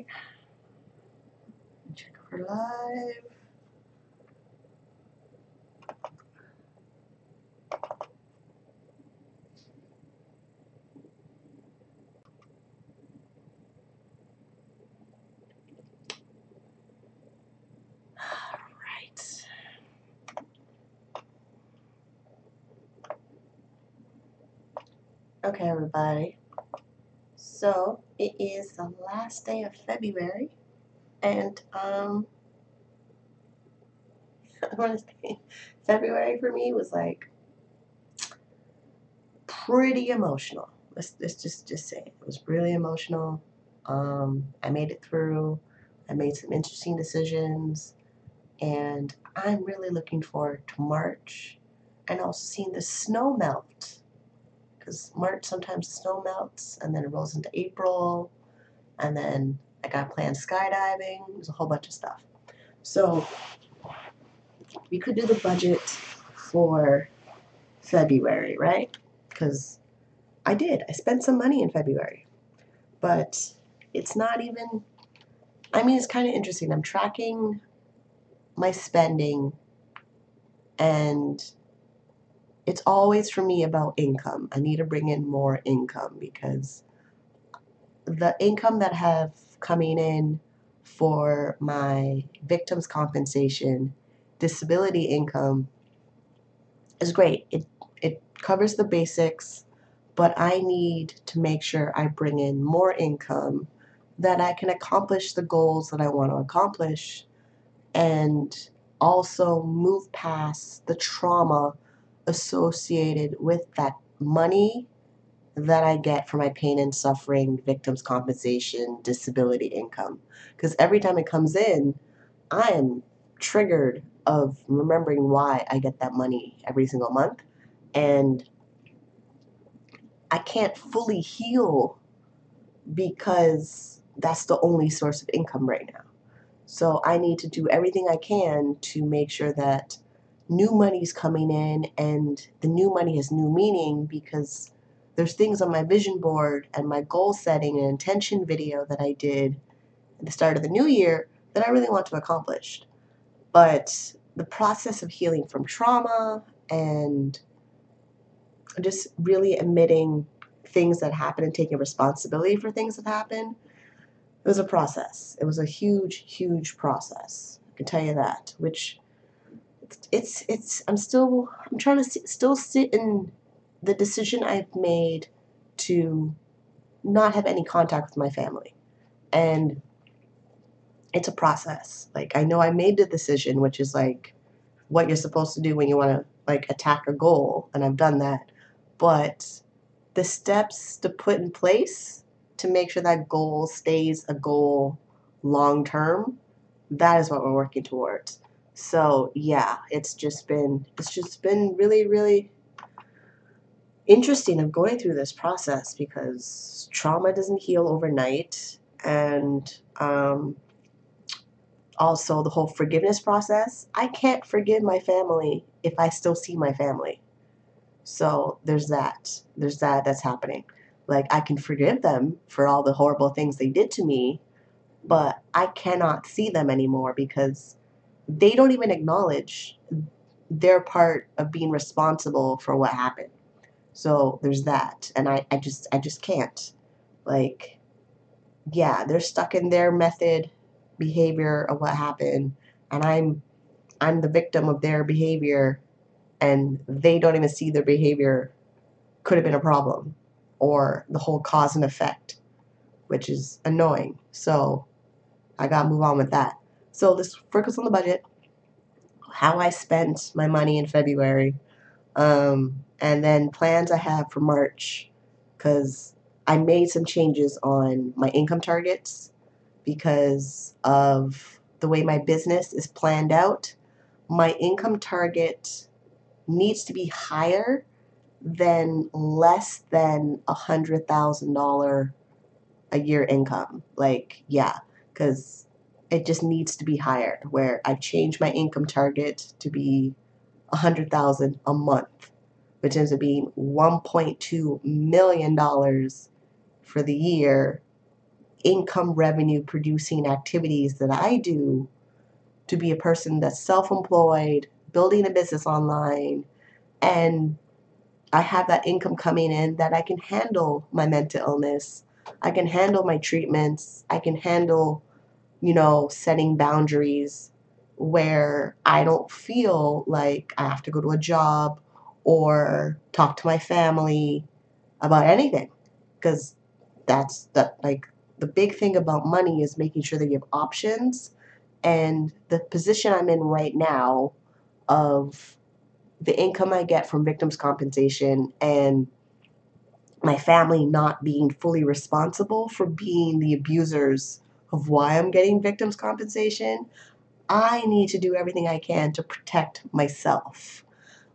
Okay. Check for live. Right. Okay, everybody. So it is the last day of February, and I want to say February for me was like pretty emotional. Let's just say it was really emotional. I made it through. I made some interesting decisions, and I'm really looking forward to March, and also seeing the snow melt. Because March sometimes the snow melts, and then it rolls into April, and then I got planned skydiving. There's a whole bunch of stuff. So we could do the budget for February, right? Because I did. I spent some money in February, but it's not even. I mean, it's kind of interesting. I'm tracking my spending, and it's always for me about income. I need to bring in more income because the income that I have coming in for my victims compensation, disability income is great. It covers the basics, but I need to make sure I bring in more income that I can accomplish the goals that I want to accomplish and also move past the trauma associated with that money that I get for my pain and suffering, victims compensation, disability income. Because every time it comes in, I am triggered of remembering why I get that money every single month. And I can't fully heal because that's the only source of income right now. So I need to do everything I can to make sure that new money's coming in, and the new money has new meaning because there's things on my vision board and my goal setting and intention video that I did at the start of the new year that I really want to accomplish. But the process of healing from trauma and just really admitting things that happen and taking responsibility for things that happen, it was a process. It was a huge, huge process. I can tell you that. Which I'm trying to still sit in the decision I've made to not have any contact with my family, and it's a process. Like I know I made the decision, which is like what you're supposed to do when you want to like attack a goal, and I've done that, but the steps to put in place to make sure that goal stays a goal long term, that is what we're working towards. So yeah, it's just been really, really interesting of going through this process because trauma doesn't heal overnight, and also the whole forgiveness process. I can't forgive my family if I still see my family. So there's that. There's that that's happening. Like I can forgive them for all the horrible things they did to me, but I cannot see them anymore because they don't even acknowledge their part of being responsible for what happened. So there's that. And I just can't. Like, yeah, they're stuck in their method behavior of what happened, and I'm the victim of their behavior, and they don't even see their behavior could have been a problem or the whole cause and effect, which is annoying. So I gotta move on with that. So let's focus on the budget, how I spent my money in February, and then plans I have for March, because I made some changes on my income targets because of the way my business is planned out. My income target needs to be higher than less than $100,000 a year income. Like, yeah, because it just needs to be higher. Where I changed my income target to be 100,000 a month, which ends up being $1.2 million for the year income revenue producing activities that I do to be a person that's self-employed, building a business online, and I have that income coming in that I can handle my mental illness. I can handle my treatments. I can handle, setting boundaries where I don't feel like I have to go to a job or talk to my family about anything. Because that's the big thing about money is making sure that you have options. And the position I'm in right now of the income I get from victims compensation and my family not being fully responsible for being the abusers of why I'm getting victims compensation, I need to do everything I can to protect myself,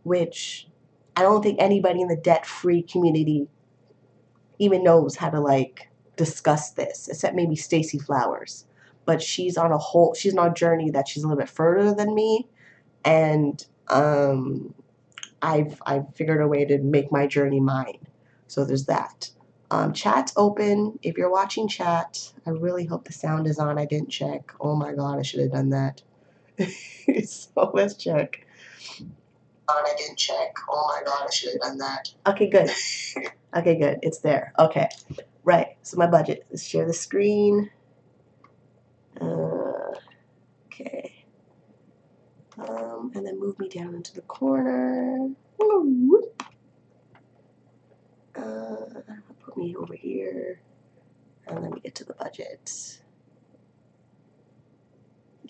which I don't think anybody in the debt-free community even knows how to discuss this, except maybe Stacey Flowers. But she's on a journey that she's a little bit further than me, and I've figured a way to make my journey mine. So there's that. Chat's open. If you're watching chat, I really hope the sound is on. I didn't check. Oh my God, I should have done that. So let's check. I didn't check. Oh my God, I should have done that. Okay, good. Okay, good. It's there. Okay. Right. So my budget. Let's share the screen. Okay. And then move me down into the corner. Put me over here. And let me get to the budget.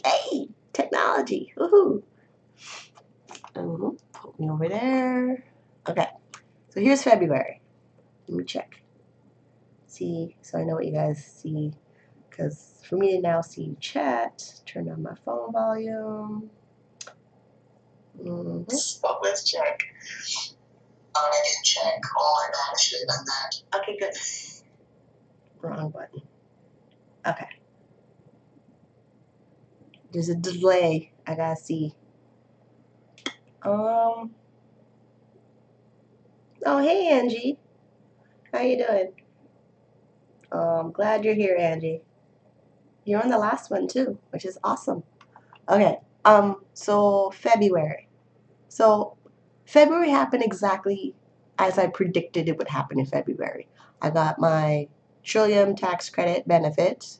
Hey, technology. Woohoo. Put me over there. Okay. So here's February. Let me check. See, so I know what you guys see. Because for me to now see chat, turn on my phone volume. So let's check. I didn't check. Oh my God, I should have done that. Okay, good. Wrong button. Okay. There's a delay. I gotta see. Oh, hey, Angie. How you doing? I'm glad you're here, Angie. You're on the last one too, which is awesome. Okay. So February. So February happened exactly as I predicted it would happen in February. I got my Trillium tax credit benefit.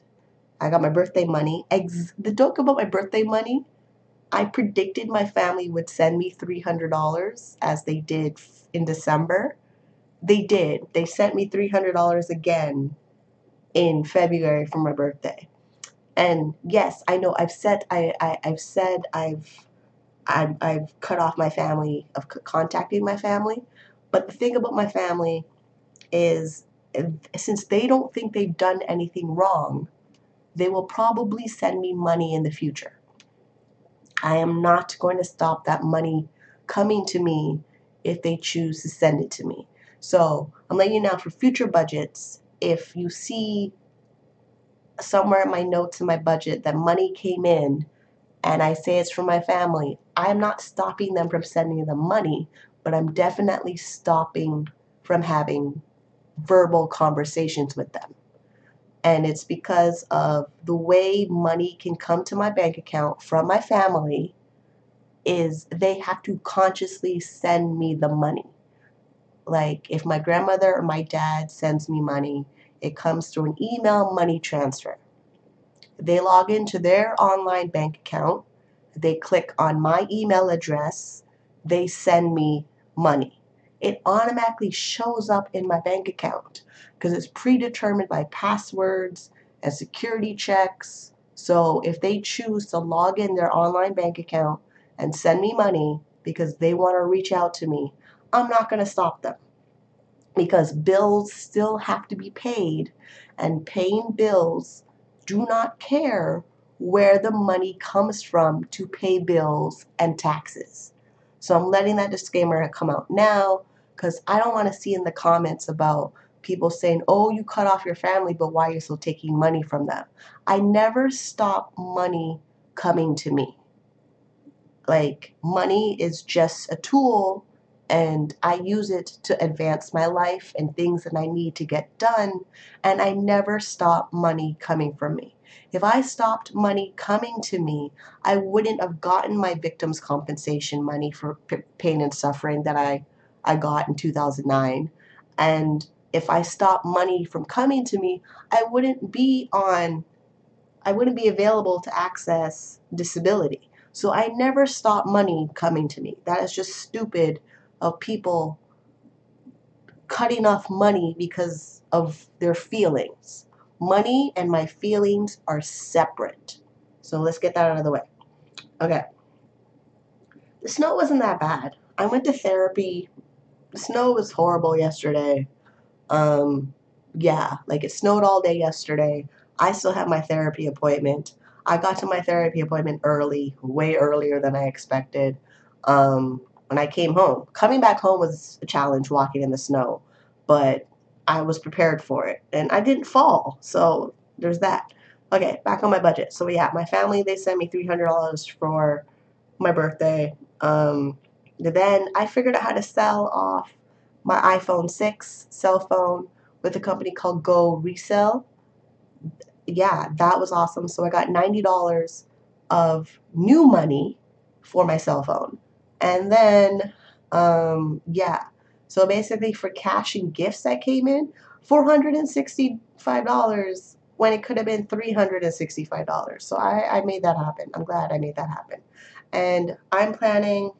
I got my birthday money. The joke about my birthday money, I predicted my family would send me $300 as they did in December. They did. They sent me $300 again in February for my birthday. And yes, I know I've said I've cut off my family of contacting my family. But the thing about my family is, since they don't think they've done anything wrong, they will probably send me money in the future. I am not going to stop that money coming to me if they choose to send it to me. So I'm letting you know for future budgets, if you see somewhere in my notes in my budget that money came in and I say it's from my family, I'm not stopping them from sending the money, but I'm definitely stopping from having verbal conversations with them. And it's because of the way money can come to my bank account from my family is they have to consciously send me the money. Like if my grandmother or my dad sends me money, it comes through an email money transfer. They log into their online bank account, they click on my email address, they send me money. It automatically shows up in my bank account because it's predetermined by passwords and security checks. So if they choose to log in their online bank account and send me money because they want to reach out to me, I'm not going to stop them because bills still have to be paid, and paying bills do not care where the money comes from to pay bills and taxes. So I'm letting that disclaimer come out now because I don't want to see in the comments about people saying, oh, you cut off your family, but why are you still taking money from them? I never stop money coming to me. Like, money is just a tool and I use it to advance my life and things that I need to get done, and I never stop money coming from me. If I stopped money coming to me, I wouldn't have gotten my victim's compensation money for pain and suffering that I got in 2009. And if I stopped money from coming to me, I wouldn't be available to access disability. So I never stop money coming to me. That is just stupid of people cutting off money because of their feelings. Money and my feelings are separate. So let's get that out of the way. Okay. The snow wasn't that bad. I went to therapy. The snow was horrible yesterday. Um, yeah, like it snowed all day yesterday. I still have my therapy appointment. I got to my therapy appointment early, way earlier than I expected. When I came home, coming back home was a challenge walking in the snow, but I was prepared for it and I didn't fall. So there's that. Okay, back on my budget. So yeah, my family, they sent me $300 for my birthday. Then I figured out how to sell off my iPhone 6 cell phone with a company called Go Resell. Yeah, that was awesome. So I got $90 of new money for my cell phone. And then, yeah. So basically, for cash and gifts that came in, $465 when it could have been $365. So I made that happen. I'm glad I made that happen. And I'm planning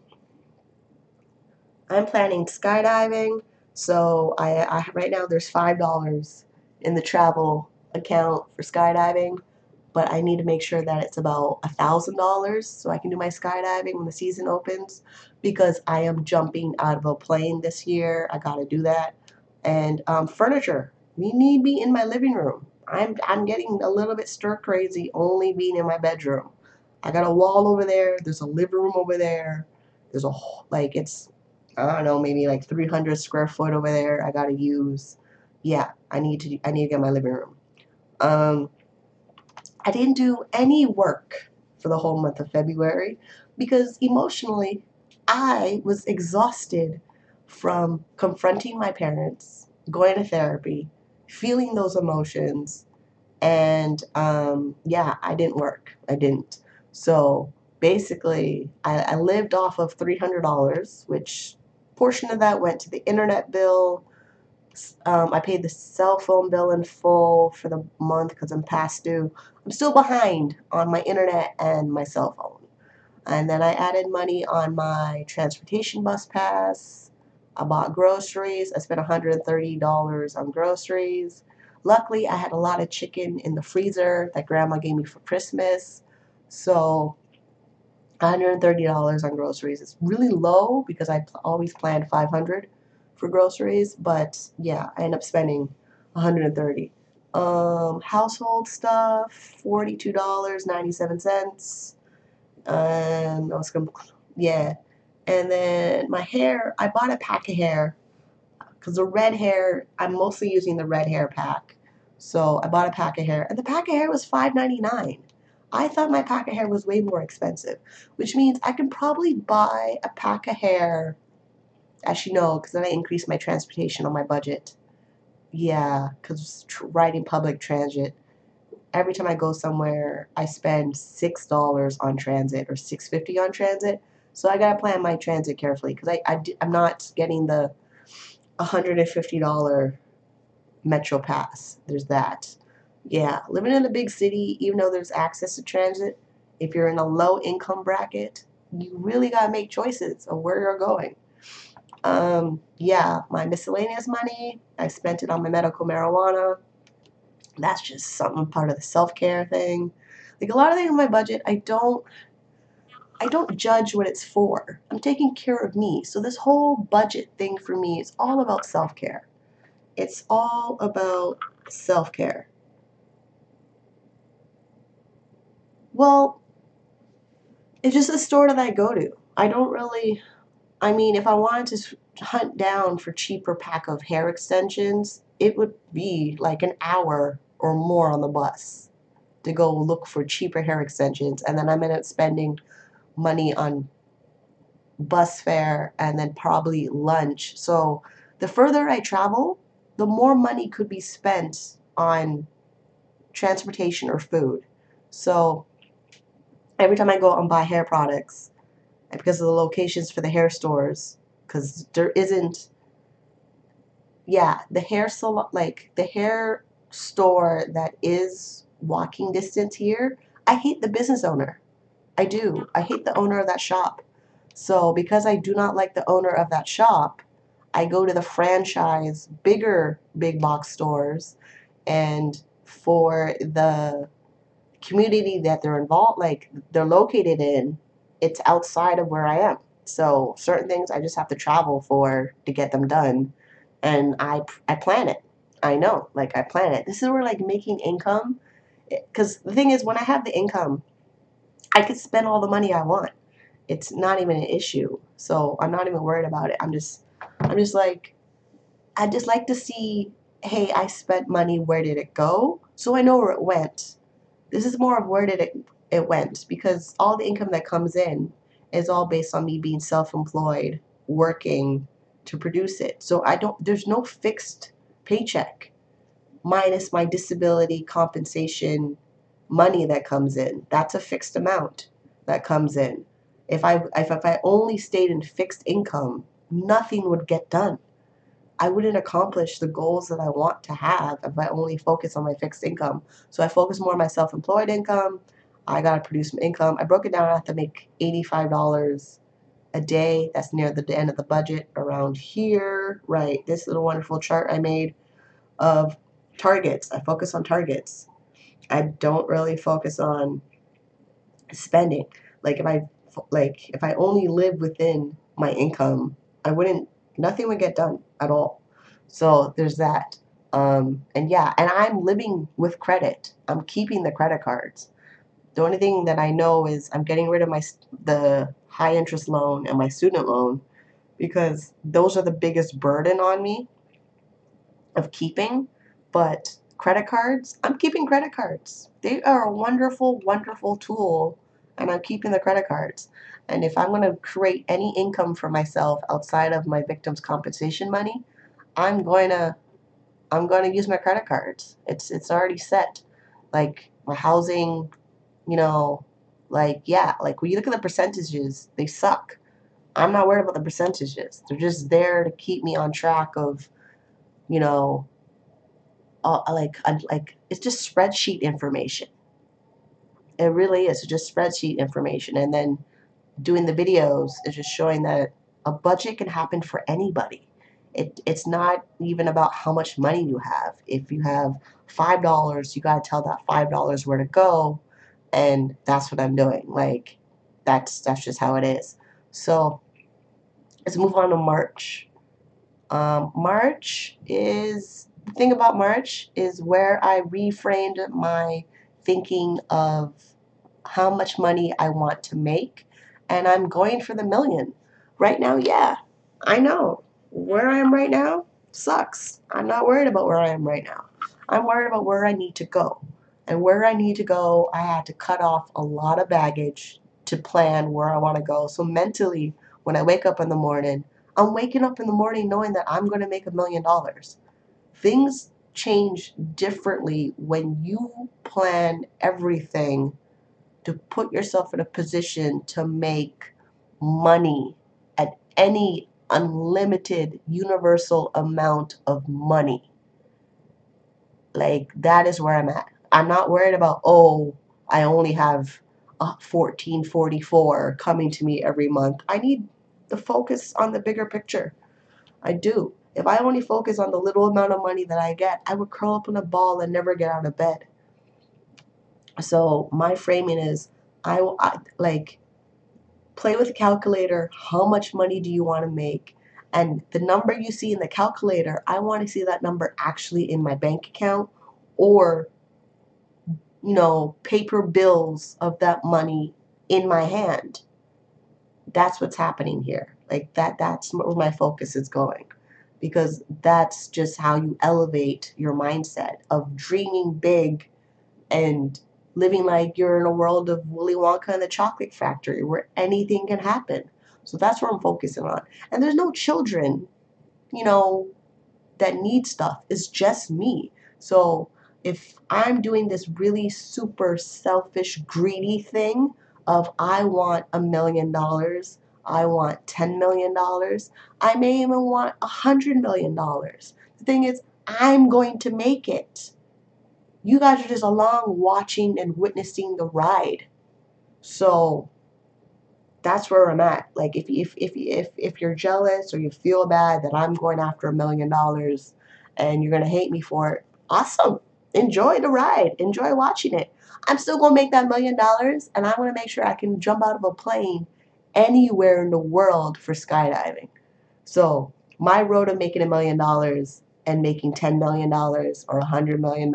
skydiving. So I right now there's $5 in the travel account for skydiving, but I need to make sure that it's about $1,000 so I can do my skydiving when the season opens because I am jumping out of a plane this year. I got to do that. And furniture. We need me in my living room. I'm getting a little bit stir crazy only being in my bedroom. I got a wall over there. There's a living room over there. There's like it's I don't know, maybe like 300 square foot over there. I gotta use. Yeah, I need to get my living room. Um, I didn't do any work for the whole month of February because emotionally I was exhausted from confronting my parents, going to therapy, feeling those emotions, and yeah, I didn't work. I didn't. So basically, I lived off of $300, which portion of that went to the internet bill. I paid the cell phone bill in full for the month because I'm past due. I'm still behind on my internet and my cell phone. And then I added money on my transportation bus pass. I bought groceries. I spent $130 on groceries. Luckily, I had a lot of chicken in the freezer that grandma gave me for Christmas. So $130 on groceries. It's really low because I always planned 500 for groceries, but yeah, I end up spending 130. Household stuff, $42.97. And yeah. And then my hair, I bought a pack of hair because the red hair, I'm mostly using the red hair pack. So I bought a pack of hair, and the pack of hair was $5.99. I thought my pack of hair was way more expensive, which means I can probably buy a pack of hair, as you know, because then I increased my transportation on my budget. Yeah, because riding public transit, every time I go somewhere, I spend $6 on transit or $6.50 on transit. So I gotta plan my transit carefully because I'm not getting the $150 Metro Pass. There's that. Yeah, living in a big city, even though there's access to transit, if you're in a low income bracket, you really gotta make choices of where you're going. Yeah, my miscellaneous money, I spent it on my medical marijuana. That's just something part of the self care thing. Like a lot of things in my budget, I don't judge what it's for. I'm taking care of me. So this whole budget thing for me is all about self care. It's all about self care. Well, it's just a store that I go to. I don't really, I mean, if I wanted to hunt down for cheaper pack of hair extensions, it would be like an hour or more on the bus to go look for cheaper hair extensions. And then I'm end up spending money on bus fare, and then probably lunch. So the further I travel, the more money could be spent on transportation or food. So every time I go and buy hair products, and because of the locations for the hair stores, because there isn't, yeah, the hair salon, like the hair store that is walking distance here, I hate the business owner. I do. I hate the owner of that shop. So because I do not like the owner of that shop, I go to the franchise, bigger big box stores, and for the community that they're involved, like they're located in, it's outside of where I am. So certain things I just have to travel for to get them done, and I plan it. I know, like I plan it. This is where like making income, because the thing is, when I have the income, I could spend all the money I want. It's not even an issue. So I'm not even worried about it. I'm just like, I just like to see, hey, I spent money. Where did it go? So I know where it went. This is more of where did it went, because all the income that comes in is all based on me being self-employed, working to produce it. So I don't. There's no fixed paycheck minus my disability compensation money that comes in. That's a fixed amount that comes in. If I only stayed in fixed income, nothing would get done. I wouldn't accomplish the goals that I want to have if I only focus on my fixed income. So I focus more on my self-employed income. I gotta produce some income. I broke it down. I have to make $85 a day. That's near the end of the budget around here. Right. This little wonderful chart I made of targets. I focus on targets. I don't really focus on spending. Like if I only live within my income, I wouldn't nothing would get done at all. So there's that. And yeah, and I'm living with credit. I'm keeping the credit cards. The only thing that I know is I'm getting rid of the high interest loan and my student loan, because those are the biggest burden on me of keeping. But credit cards, I'm keeping credit cards. They are a wonderful, wonderful tool, and I'm keeping the credit cards. And if I'm going to create any income for myself outside of my victim's compensation money, I'm going to I'm going to use my credit cards. It's already set. Like my housing, you know, like yeah, like when you look at the percentages, they suck. I'm not worried about the percentages. They're just there to keep me on track of, you know, like it's just spreadsheet information. It really is just spreadsheet information. And then doing the videos is just showing that a budget can happen for anybody. It's not even about how much money you have. If you have $5, you got to tell that $5 where to go, and that's what I'm doing. Like that's just how it is. So let's move on to March. March is the thing about March is where I reframed my thinking of how much money I want to make, and I'm going for the million. Right now, yeah, I know where I am right now sucks. I'm not worried about where I am right now. I'm worried about where I need to go. And where I need to go, I had to cut off a lot of baggage to plan where I want to go. So mentally, when I wake up in the morning, I'm waking up in the morning knowing that I'm going to make $1 million. Things change differently when you plan everything to put yourself in a position to make money at any unlimited universal amount of money. Like that is where I'm at. I'm not worried about, oh, I only have 1444 coming to me every month. I need the focus on the bigger picture. I do. If I only focus on the little amount of money that I get, I would curl up in a ball and never get out of bed. So my framing is I like play with the calculator. How much money do you want to make? And the number you see in the calculator, I want to see that number actually in my bank account, or, paper bills of that money in my hand. That's what's happening here. Like that's where my focus is going. Because that's just how you elevate your mindset of dreaming big and living like you're in a world of Willy Wonka and the Chocolate Factory where anything can happen. So that's what I'm focusing on. And there's no children, you know, that need stuff. It's just me. So if I'm doing this really super selfish, greedy thing of I want $1 million, I want $10 million, I may even want $100 million. The thing is, I'm going to make it. You guys are just along watching and witnessing the ride. So that's where I'm at. Like if you're jealous or you feel bad that I'm going after $1 million and you're gonna hate me for it, awesome. Enjoy the ride. Enjoy watching it. I'm still gonna make that $1 million, and I want to make sure I can jump out of a plane anywhere in the world for skydiving. So my road of making $1 million and making $10 million or $100 million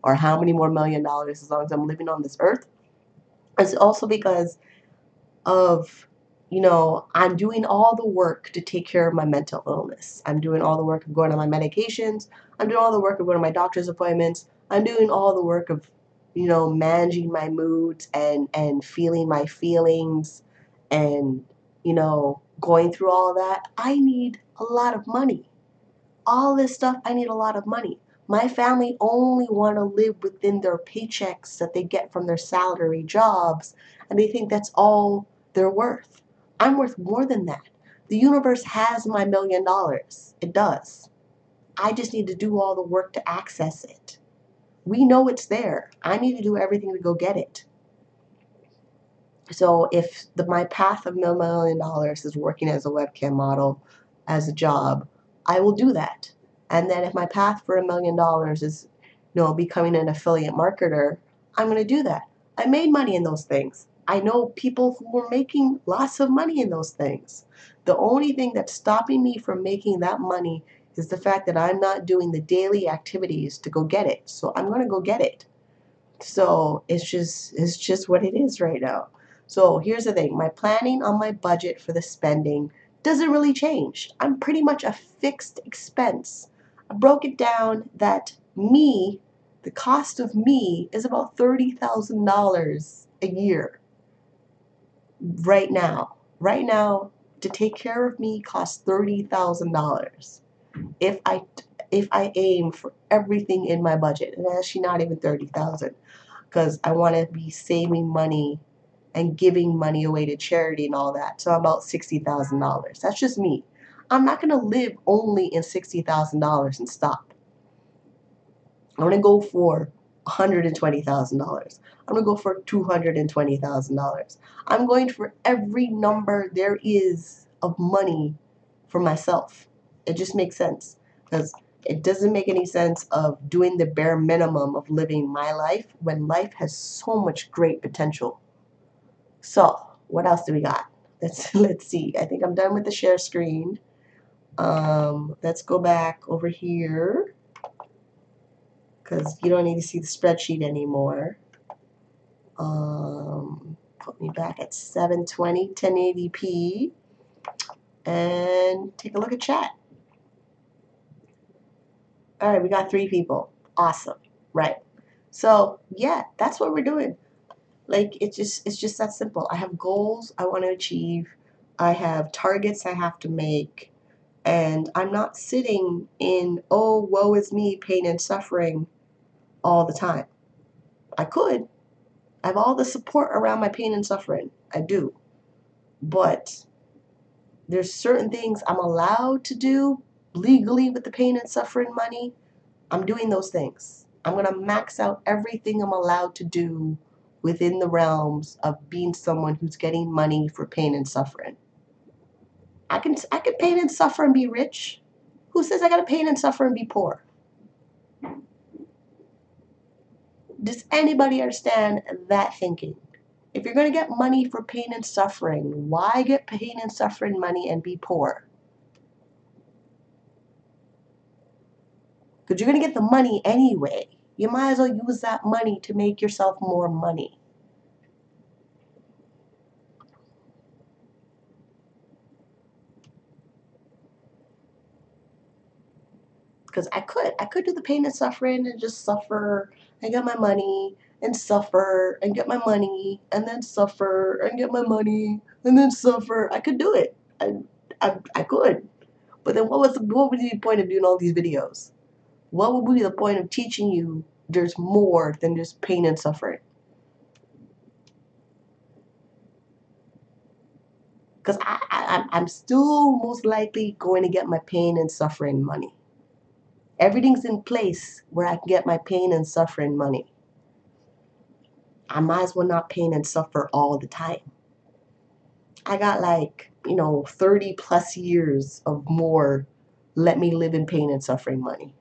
or how many more $1 million as long as I'm living on this earth is also because of, I'm doing all the work to take care of my mental illness. I'm doing all the work of going on my medications. I'm doing all the work of going to my doctor's appointments. I'm doing all the work of, managing my moods and feeling my feelings and, going through all of that. I need a lot of money. All this stuff, I need a lot of money. My family only want to live within their paychecks that they get from their salary jobs, and they think that's all they're worth. I'm worth more than that. The universe has my $1 million. It does. I just need to do all the work to access it. We know it's there. I need to do everything to go get it. So if my path of $1 million is working as a webcam model, as a job, I will do that. And then if my path for $1 million is, becoming an affiliate marketer, I'm going to do that. I made money in those things. I know people who are making lots of money in those things. The only thing that's stopping me from making that money is the fact that I'm not doing the daily activities to go get it. So I'm going to go get it. So it's just what it is right now. So here's the thing. My planning on my budget for the spending doesn't really change. I'm pretty much a fixed expense. I broke it down that the cost of me is about $30,000 a year right now. Right now, to take care of me costs $30,000. If I if I aim for everything in my budget, and actually not even 30,000, because I want to be saving money and giving money away to charity and all that. So about $60,000. That's just me. I'm not going to live only in $60,000 and stop. I'm going to go for $120,000. I'm going to go for $220,000. I'm going for every number there is of money for myself. It just makes sense because it doesn't make any sense of doing the bare minimum of living my life when life has so much great potential. So, what else do we got? Let's see. I think I'm done with the share screen. Let's go back over here because you don't need to see the spreadsheet anymore. Put me back at 720, 1080p, and take a look at chat. All right, we got 3 people. Awesome. Right. So, yeah, that's what we're doing. Like it's just that simple. I have goals I want to achieve. I have targets I have to make, and I'm not sitting in, oh, woe is me, pain and suffering all the time. I could. I have all the support around my pain and suffering. I do. But there's certain things I'm allowed to do legally with the pain and suffering money. I'm doing those things. I'm going to max out everything I'm allowed to do within the realms of being someone who's getting money for pain and suffering. I can pain and suffer and be rich. Who says I got to pain and suffer and be poor? Does anybody understand that thinking? If you're going to get money for pain and suffering, why get pain and suffering money and be poor? Because you're going to get the money anyway. You might as well use that money to make yourself more money. because I could do the pain and suffering and just suffer and get my money and suffer and get my money and then suffer and get my money and then suffer. I could do it. I could. But then what would be the point of doing all these videos? What would be the point of teaching you there's more than just pain and suffering? Because I'm still most likely going to get my pain and suffering money. Everything's in place where I can get my pain and suffering money. I might as well not pain and suffer all the time. I got like, 30 plus years of more let me live in pain and suffering money.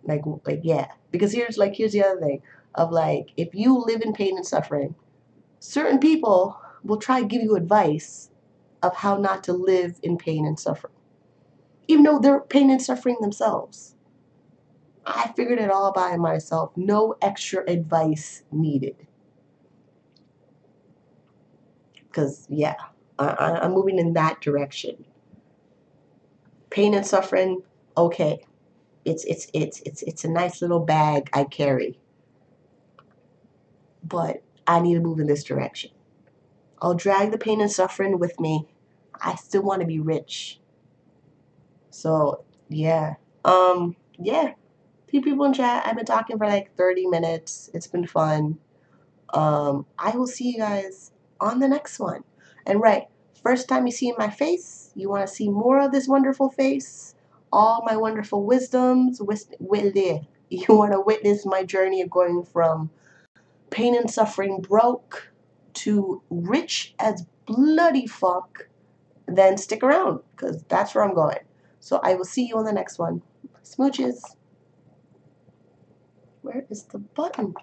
Like yeah. Because here's the other thing of like if you live in pain and suffering, certain people will try to give you advice of how not to live in pain and suffering. Even though they're pain and suffering themselves. I figured it all by myself. No extra advice needed. Because yeah, I'm moving in that direction. Pain and suffering, okay. It's a nice little bag I carry. But I need to move in this direction. I'll drag the pain and suffering with me. I still want to be rich. So yeah. Yeah. Few people in chat. I've been talking for like 30 minutes. It's been fun. I will see you guys on the next one. And right, first time you see my face, you want to see more of this wonderful face, all my wonderful wisdoms, you want to witness my journey of going from pain and suffering broke to rich as bloody fuck, then stick around because that's where I'm going. So I will see you on the next one. Smooches. Where is the button?